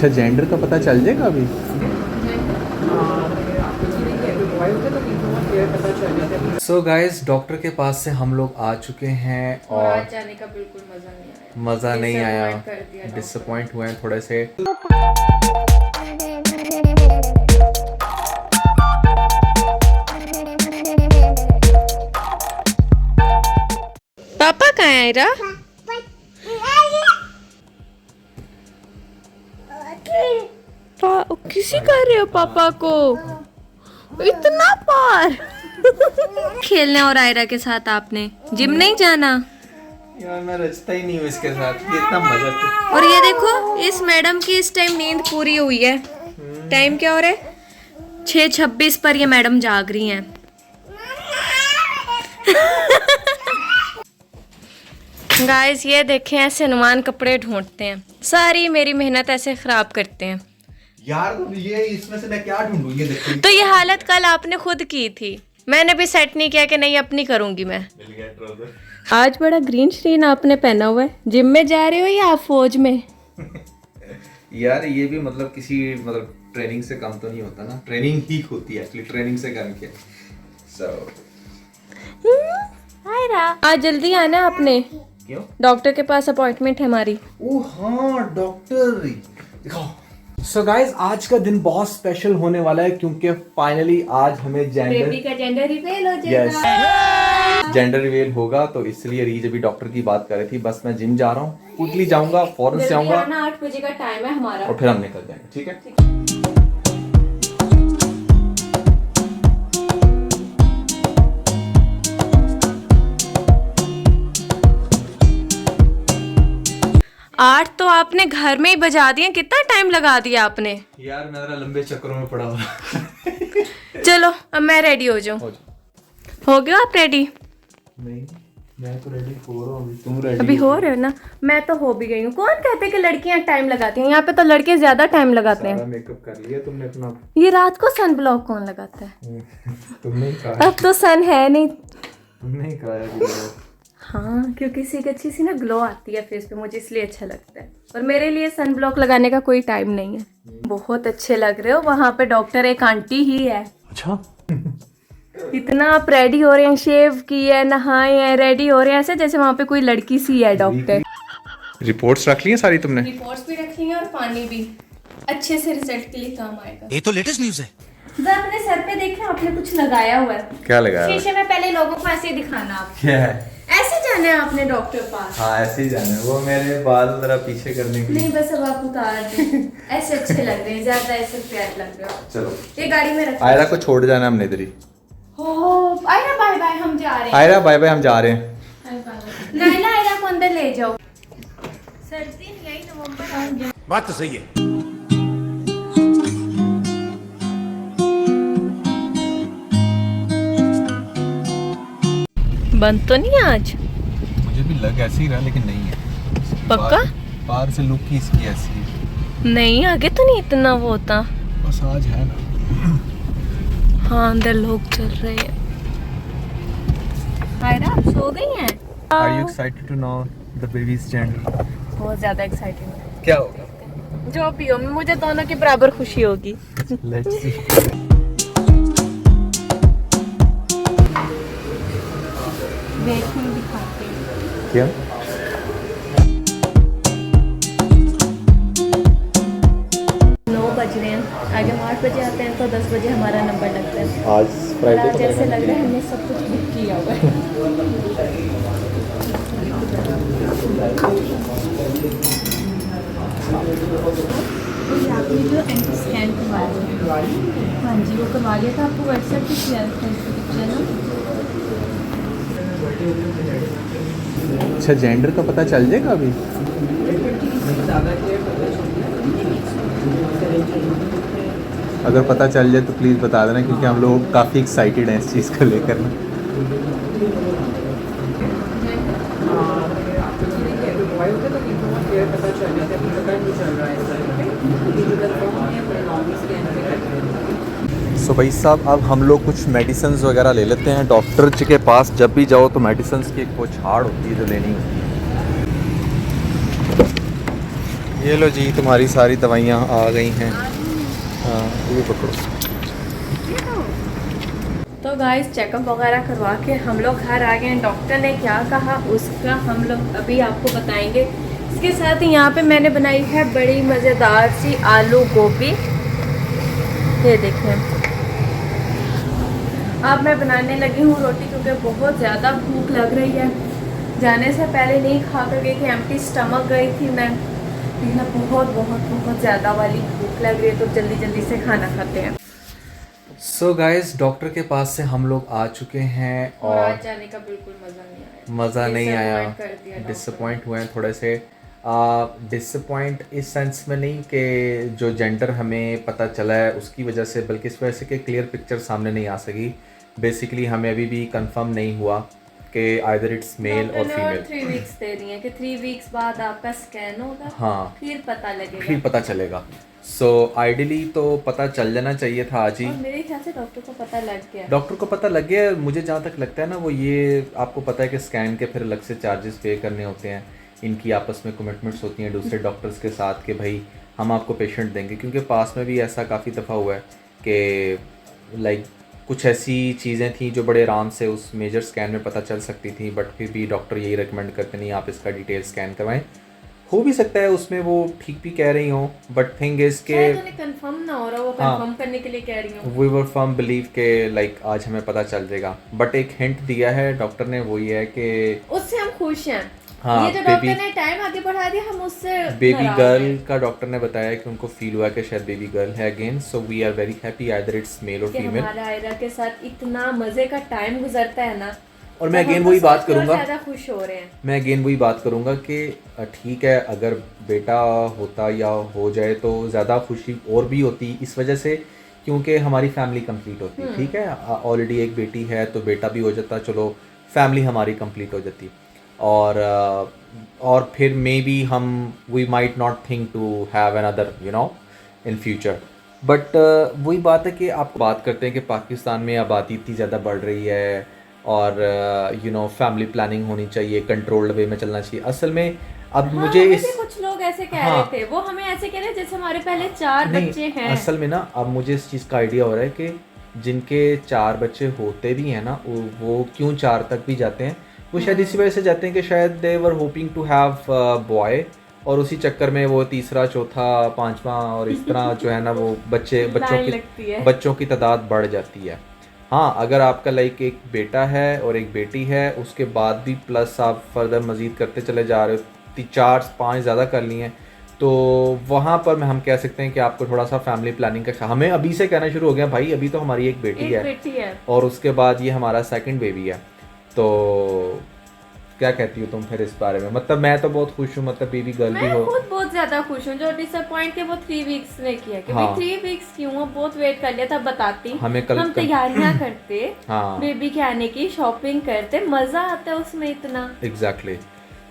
अच्छा, जेंडर का पता चल जाएगा अभी? सो गाइस, डॉक्टर के पास से हम लोग आ चुके हैं और आज जाने का बिल्कुल मज़ा नहीं आया। डिसअपॉइंट हुए हैं थोड़े से। पापा कहाँ है आयरा? किसी कर रहे हो पापा को इतना पार खेलने और आयरा के साथ आपने जिम नहीं जाना? यार मैं रचता ही नहीं हूँ इसके साथ, कितना मजा था। और ये देखो, इस मैडम की इस टाइम नींद पूरी हुई है। टाइम क्या हो रहा है? 6:26 पर ये मैडम जाग रही हैं। गाइस ये देखें, ऐसे हनुमान कपड़े ढूंढते हैं, सारी मेरी मेहनत ऐसे खराब करते हैं यार। तो ये इसमें से मैं क्या ढूंढूं? ये देखो, तो ये हालत कल आपने खुद की थी, मैंने भी सेट नहीं किया कि नहीं अपनी करूंगी मैं। मिल गया ट्राउजर। आज बड़ा ग्रीन श्रीन आपने पहना हुआ है, जिम में जा रहे हो या आप फौज में? यार ये भी मतलब किसी ट्रेनिंग से कम तो नहीं होता ना, ट्रेनिंग ही होती है एक्चुअली, ट्रेनिंग से कम के। आयरा, आज जल्दी आना आपने, क्यों? डॉक्टर के पास अपॉइंटमेंट है हमारी। ओह हाँ, डॉक्टर दिखाओ। सो गाइस, आज का दिन बहुत स्पेशल होने वाला है क्योंकि फाइनली आज हमें बेबी का जेंडर रिवील हो जाएगा। जेंडर रिवील होगा, तो इसलिए रीज अभी डॉक्टर की बात कर रही थी। बस मैं जिम जा रहा हूँ, क्विकली जाऊंगा, फौरन से आऊंगा। 8 बजे का टाइम है हमारा और फिर हम निकल जाएंगे, ठीक है? 8 तो आपने घर में ही बजा दिए, कितना टाइम लगा दिया आपने? यार मैं जरा लंबे चक्करों में पड़ा हुआ। चलो अब मैं रेडी हो जाऊं। हो गया आप रेडी? नहीं, मैं तो रेडी हो रहा हूँ, तुम रेडी? अभी हो रहे हो ना? मैं तो हो भी गई हूँ। कौन कहते हैं कि लड़कियां टाइम लगाती हैं? यहाँ पे तो लड़के ज्यादा टाइम लगाते हैं। मेकअप कर लिया तुमने अपना? ये रात को सन ब्लॉक कौन लगाता है? तुमने ही कहा। अब तो सन है नहीं। तुमने ही कहा। हाँ, क्योंकि इससे एक अच्छी सी ना ग्लो आती है फेस पे, मुझे इसलिए अच्छा लगता है। और मेरे लिए सन ब्लॉक लगाने का कोई टाइम नहीं है। बहुत अच्छे लग रहे हो। वहाँ पे डॉक्टर एक आंटी ही है। अच्छा। इतना आप रेडी हो रहे हैं, शेव किए है, नहाए हैं, रेडी हो रहे हैं, ऐसे जैसे वहाँ पे कोई लड़की सी है डॉक्टर। रिपोर्ट्स रख ली हैं सारी तुमने? रिपोर्ट्स भी रख ली हैं और पानी भी। अच्छे से रिजल्ट के लिए काम आएगा। ये तो लेटेस्ट न्यूज़ है। जरा अपने सर पे देखना, आपने कुछ लगाया हुआ है। क्या लगाया? शीशे में पहले लोगों को ऐसे ही दिखाना। आप क्या है? ऐसे जाना है आपने डॉक्टर पास। हाँ ऐसे ही जाना है। वो मेरे बाल जरा पीछे करने के लिए। नहीं बस अब आप उतार दें। ऐसे अच्छे लग रहे हैं, ज्यादा ऐसे प्यार लग रहे हो। चलो ये गाड़ी में रखो। आयरा को छोड़ जाना हमने इधर ही। हो आयरा बाय बाय, हम जा रहे हैं। आयरा बाय बाय, हम जा रहे हैं। नाइला आयरा को अंदर ले जाओ। सर्दी नहीं आई, नवंबर आ गया। बात तो सही है। बंद तो नहीं आज? मुझे भी लग ऐसे ही रहा लेकिन नहीं है। पक्का? बाहर से लुक ही इसकी ऐसी है। नहीं, आगे तो नहीं इतना वो होता। बस आज है ना। हाँ अंदर लोग चल रहे हैं। आयरा आप सो गई हैं? Are you excited to know the baby's gender? बहुत ज्यादा एक्साइटिंग। क्या होगा? जो भी हो, मुझे दोनों के बराबर खुशी होगी। Let's see. देखने दिखाते हैं। क्या? बज रहे हैं, आगे हम 8 बजे आते हैं तो 10 बजे हमारा नंबर लगता है। आज फ्राइडे आज ऐसे लग रहा है हमने सब कुछ बुक किया हुआ है। आपने जो एंटी स्कैन करवाया, हाँ जी वो करवा लिया था, आपको व्हाट्सएप पे किया था इसका पिक्चर ना। अच्छा, जेंडर का पता चल जाएगा अभी? अगर पता चल जाए तो प्लीज़ बता देना, क्योंकि हम लोग काफ़ी एक्साइटेड हैं इस चीज़ को लेकर ना। सो भाई साहब, अब हम लोग कुछ मेडिसिन्स वगैरह ले लेते हैं। डॉक्टर जी के पास जब भी जाओ तो मेडिसिन्स की एक वो छाड़ होती है जो लेनी होती है। ये लो जी, तुम्हारी सारी दवाइयाँ आ गई हैं। हाँ, ये पकड़ो। तो गाइस चेकअप वगैरह करवा के हम लोग घर आ गए हैं। डॉक्टर ने क्या कहा उसका हम लोग अभी आपको बताएंगे। इसके साथ ही यहाँ पे मैंने बनाई है बड़ी मज़ेदार सी आलू गोभी। ये देखें, अब मैं बनाने लगी हूँ रोटी क्योंकि बहुत ज़्यादा भूख लग रही है। जाने से पहले नहीं खा कर गई थी, एम्प्टी स्टमक गई थी मैं, लेकिन बहुत बहुत बहुत ज़्यादा वाली भूख लग रही है तो जल्दी जल्दी से खाना खाते हैं। सो गाइस, डॉक्टर के पास से हम लोग आ चुके हैं और आज जाने का बिल्कुल मज़ा नहीं आया। Disappoint कर दिया डॉक्टर। डिसअपॉइंट हुए हैं थोड़े से। डिसअपॉइंट इस सेंस में नहीं कि जो जेंडर हमें पता चला है उसकी वजह से, बल्कि इस वजह से कि क्लियर पिक्चर सामने नहीं आ सकी। बेसिकली हमें अभी भी कंफर्म नहीं हुआ कि आइदर इट्स मेल और फीमेल। 3 वीक्स दे रही है कि 3 वीक्स बाद आपका स्कैन होगा, हाँ, फिर पता लगेगा। फिर पता चलेगा। सो आइडियली तो पता चल जाना चाहिए था आज ही। और मेरे ख्याल से डॉक्टर को पता लग गया। डॉक्टर को पता लग गया। मुझे जहाँ तक लगता है ना, वो ये आपको पता है कि स्कैन के फिर अलग से चार्जेस पे करने होते हैं। इनकी आपस में कमिटमेंट्स होती हैं दूसरे डॉक्टर्स के साथ कि भाई हम आपको पेशेंट देंगे, क्योंकि पास में भी ऐसा काफ़ी दफ़ा हुआ है कि लाइक कुछ ऐसी चीज़ें थी जो बड़े आराम से उस मेजर स्कैन में पता चल सकती थी, बट फिर भी डॉक्टर यही रिकमेंड करते नहीं आप इसका डिटेल स्कैन करवाएं। हो भी सकता है उसमें वो ठीक भी कह रही हो, बट थिंग इज़ के कंफर्म ना हो रहा, वो हाँ, कंफर्म करने के लिए कह रही हूँ। वी वर फर्म बिलीव के लाइक आज हमें पता चल जाएगा। बट एक हिंट दिया है डॉक्टर ने, वो ये है कि उससे हम खुश हैं। हाँ, ये जो डॉक्टर ने टाइम आगे बढ़ा दिया, हम उससे बेबी नाराज गर्ल हैं का डॉक्टर ने बताया कि उनको फील हुआ कि शायद बेबी गर्ल है again. So we are very happy either it's male और कि फीमेल। हमारा आयरा के साथ इतना मजे का टाइम गुजरता है ना। और मैं तो अगेन हम वही तो बात सोच के और करूंगा, ज्यादा खुश हो रहे हैं। मैं अगेन वही बात करूंगा कि ठीक है, अगर बेटा होता या हो जाए तो ज़्यादा खुशी और भी होती इस वजह से, क्योंकि हमारी फैमिली कंप्लीट होती। ठीक है, ऑलरेडी एक बेटी है तो बेटा भी हो जाता, चलो फैमिली हमारी कंप्लीट हो जाती। और फिर मे बी हम we might not think to have another in future. But वही बात है कि आप बात करते हैं कि पाकिस्तान में आबादी इतनी ज़्यादा बढ़ रही है और फैमिली प्लानिंग होनी चाहिए, कंट्रोल्ड वे में चलना चाहिए। असल में अब हाँ, मुझे हमें इस भी कुछ लोग ऐसे कह हाँ, रहे थे, वो हमें ऐसे कह रहे हैं जैसे हमारे पहले 4 नहीं, बच्चे हैं। असल में ना अब मुझे इस चीज़ का आइडिया हो रहा है कि जिनके 4 बच्चे होते भी हैं ना, वो क्यों 4 तक भी जाते हैं। वो शायद इसी वजह से जाते हैं कि शायद they were hoping to have boy, और उसी चक्कर में वो तीसरा चौथा पांचवा और इस तरह जो है ना वो लाइन लगती है। बच्चों की तादाद बढ़ जाती है। हाँ, अगर आपका लाइक एक बेटा है और एक बेटी है, उसके बाद भी प्लस आप फर्दर मज़ीद करते चले जा रहे हो, 4-5 ज़्यादा कर लिए हैं, तो वहाँ पर हम कह सकते हैं कि आपको थोड़ा सा फैमिली प्लानिंग का हमें अभी से कहना शुरू हो गया, भाई अभी तो हमारी एक बेटी है और उसके बाद ये हमारा सेकंड बेबी है। तो क्या कहती हो तुम फिर इस बारे में? मतलब मैं तो बहुत खुश हूँ, मतलब बेबी गर्ल भी मैं हो। खुद बहुत ज्यादा खुश हूँ। जो डिसअपॉइंट के वो 3 वीक्स ने किया कि हाँ, भाई 3 वीक्स क्यों, बहुत वेट कर लिया था। बताती हमें कल हम तैयारियां करते हाँ, बेबी के आने की, शॉपिंग करते, मजा आता है उसमें इतना। एग्जैक्टली।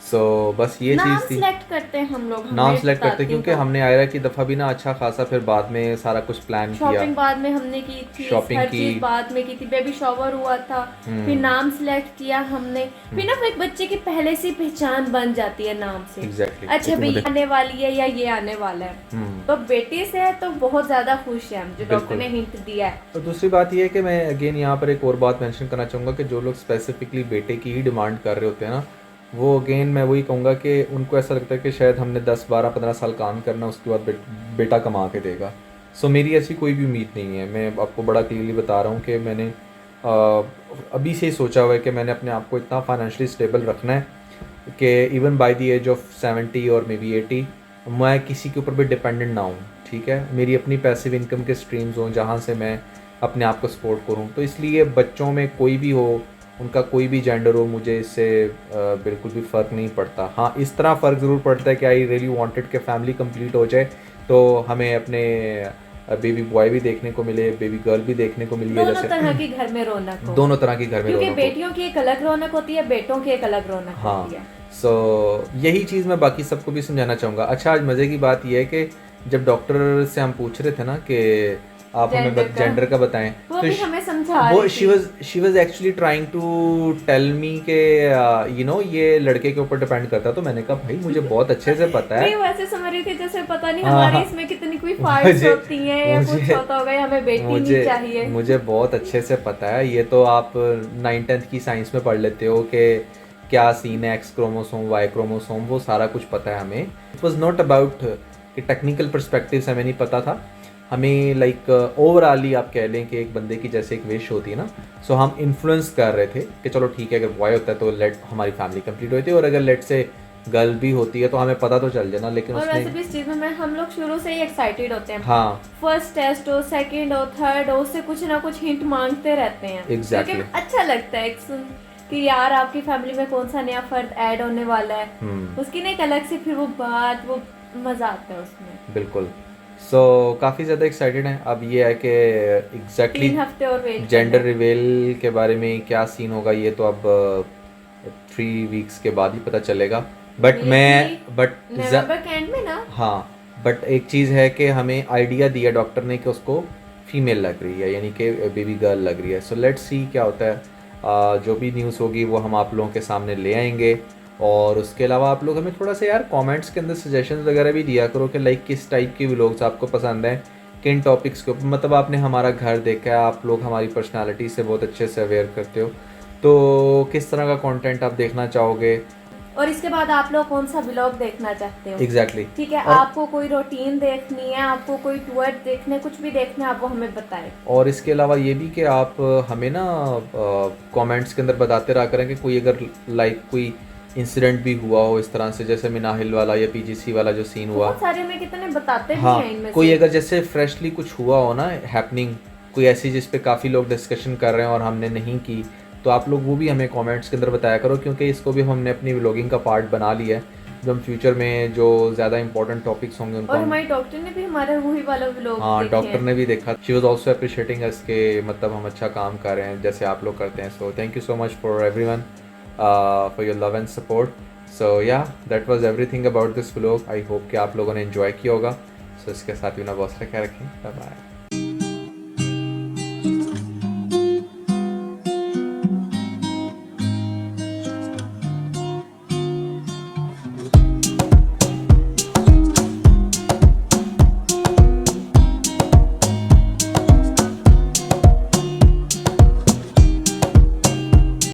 सो बस ये नाम चीज़ थी। सिलेक्ट करते हैं हम लोग, नाम सेलेक्ट करते क्योंकि हमने आयरा की दफ़ा भी ना अच्छा खासा फिर बाद में सारा कुछ प्लान किया। शॉपिंग बाद में हमने की थी, शॉपिंग हर की, चीज बाद में की थी, बेबी शॉवर हुआ था, फिर नाम सिलेक्ट किया हमने। फिर ना एक बच्चे की पहले से पहचान बन जाती है नाम से। एग्जैक्टली। अच्छा भाई आने वाली है या ये आने वाला है। तो बेटी से है तो बहुत ज्यादा खुश है हम, जो डॉक्टर ने हिंट दिया है। और दूसरी बात ये है कि मैं अगेन यहाँ पर एक और बात मेंशन करना चाहूँगा कि जो लोग स्पेसिफिकली बेटे की ही डिमांड कर रहे होते हैं ना, वो अगेन मैं वही कहूँगा कि उनको ऐसा लगता है कि शायद हमने 10, 12, 15 साल काम करना, उसके बाद बेटा कमा के देगा। सो मेरी ऐसी कोई भी उम्मीद नहीं है। मैं आपको बड़ा क्लियरली बता रहा हूँ कि मैंने अभी से ही सोचा हुआ है कि मैंने अपने आप को इतना फाइनेंशियली स्टेबल रखना है कि even by the age of 70 और मे बी 80 मैं किसी के ऊपर भी डिपेंडेंट ना हूँ। ठीक है, मेरी अपनी पैसिव इनकम के स्ट्रीम्स हों जहाँ से मैं अपने आप को सपोर्ट करूँ। तो इसलिए बच्चों में कोई भी हो, उनका कोई भी जेंडर हो, मुझे इससे बिल्कुल भी फ़र्क नहीं पड़ता। हाँ, इस तरह फ़र्क ज़रूर पड़ता है कि आई रियली वांटेड कि फैमिली कंप्लीट हो जाए तो हमें अपने बेबी बॉय भी देखने को मिले, बेबी गर्ल भी देखने को मिली है। दोनों तरह की घर में रौनक हो, दोनों तरह की घर में क्योंकि रौनक हो। बेटियों की एक अलग रौनक होती है, बेटों की एक अलग रौनक होती है। सो यही चीज़ मैं बाकी सबको भी समझाना चाहूँगा। अच्छा, आज मज़े की बात यह है कि जब डॉक्टर से हम पूछ रहे थे ना कि आप हमें Gender का। जेंडर का बताएं। वो तो भी हमें समझा वो रही थी। She was actually trying to tell me के यू नो ये लड़के के ऊपर डिपेंड करता है। तो मैंने कहा भाई मुझे बहुत अच्छे से पता नहीं है। वैसे समझ रही थी जैसे पता नहीं हाँ हमारे हाँ, इसमें कितनी कोई फाइट्स मुझे होती हैं या कुछ मुझे होता होगा या हमें बेटी नहीं मुझे चाहिए। मुझे बहुत अच्छे से पता है। ये तो आप 9th-10th की साइंस में पढ़ लेते हो कि क्या सीन है, एक्स क्रोमोसोम वाई क्रोमोसोम, वो सारा कुछ पता है हमें। इट वाज नॉट अबाउट कि टेक्निकल पर्सपेक्टिव से हमें नहीं पता था। हमें लाइक ओवरऑल ही आप कह लें कि एक बंदे की जैसे एक विश होती है ना, सो हम इन्फ्लुएंस कर रहे थे कि चलो ठीक है अगर बॉय होता है तो लेट हमारी फैमिली कंप्लीट होती है, और अगर लेट से गर्ल भी होती है तो हमें पता तो चल जाना। लेकिन और उसने वैसे भी इस चीज में हम लोग शुरू से ही एक्साइटेड होते हैं। हाँ फर्स्ट टेस्ट हो, सेकंड हो, थर्ड हो, उससे कुछ ना कुछ हिंट मांगते रहते हैं। Exactly. क्योंकि अच्छा लगता है एक सुन कि यार आपकी फैमिली में कौन सा नया फर्द ऐड होने वाला है। उसकी ना एक अलग से फिर वो बात, वो मजा आता है उसमें। बिल्कुल। सो काफ़ी ज़्यादा एक्साइटेड हैं। अब ये है कि एग्जैक्टली 3 हफ्ते और वेट जेंडर रिवील के बारे में क्या सीन होगा ये तो अब 3 वीक्स के बाद ही पता चलेगा। बट नवंबर के एंड में ना। हाँ, बट एक चीज़ है कि हमें आइडिया दिया डॉक्टर ने कि उसको फीमेल लग रही है, यानी कि बेबी गर्ल लग रही है। सो लेट्स सी क्या होता है। जो भी न्यूज़ होगी वो हम आप लोगों के सामने ले आएंगे। और उसके अलावा आप लोग हमें थोड़ा सा यार कमेंट्स के अंदर सजेशंस वगैरह भी दिया करो कि लाइक किस टाइप की व्लॉग्स आपको पसंद हैं, किन टॉपिक्स के ऊपर। मतलब आपने हमारा घर देखा है, आप लोग हमारी पर्सनालिटी से बहुत अच्छे से अवेयर करते हो, तो किस तरह का कंटेंट आप देखना चाहोगे। और इसके बाद आप लोग कौन सा ब्लॉग देखना चाहते हो। एग्जैक्टली ठीक है, और आपको कोई रूटीन देखनी है, आपको कोई टूर देखने, कुछ भी देखना है, आप वो हमें बताएं। और इसके अलावा ये भी कि आप हमें ना कमेंट्स के अंदर बताते रहा करें कि कोई अगर लाइक कोई इंसिडेंट भी हुआ हो इस तरह से, जैसे मिनाहिल वाला या पीजीसी वाला जो सीन हुआ। बहुत सारे में कितने बताते भी हाँ, हैं इनमें कोई से। अगर जैसे फ्रेशली कुछ हुआ हो ना हैपनिंग, कोई ऐसी जिस पे काफ़ी लोग डिस्कशन कर रहे हैं और हमने नहीं की, तो आप लोग वो भी हमें कमेंट्स के अंदर बताया करो, क्योंकि इसको भी हमने अपनी व्लॉगिंग का पार्ट बना लिया है। जो हम फ्यूचर में जो ज़्यादा इंपॉर्टेंट टॉपिक्स होंगे उनको और हमारे डॉक्टर ने भी हमारे वही वाला व्लॉग हाँ देखे डॉक्टर हैं। ने भी देखा। शी वॉज ऑल्सो अप्रिशिएटिंग अस के मतलब हम अच्छा काम कर रहे हैं जैसे आप लोग करते हैं। So thank you so much for everyone for your love and support. So yeah that was everything about this vlog. I hope कि आप लोगों ने एंजॉय किया होगा। सो इसके साथ ही ना बहुत सारा ख्याल रखें। Bye bye.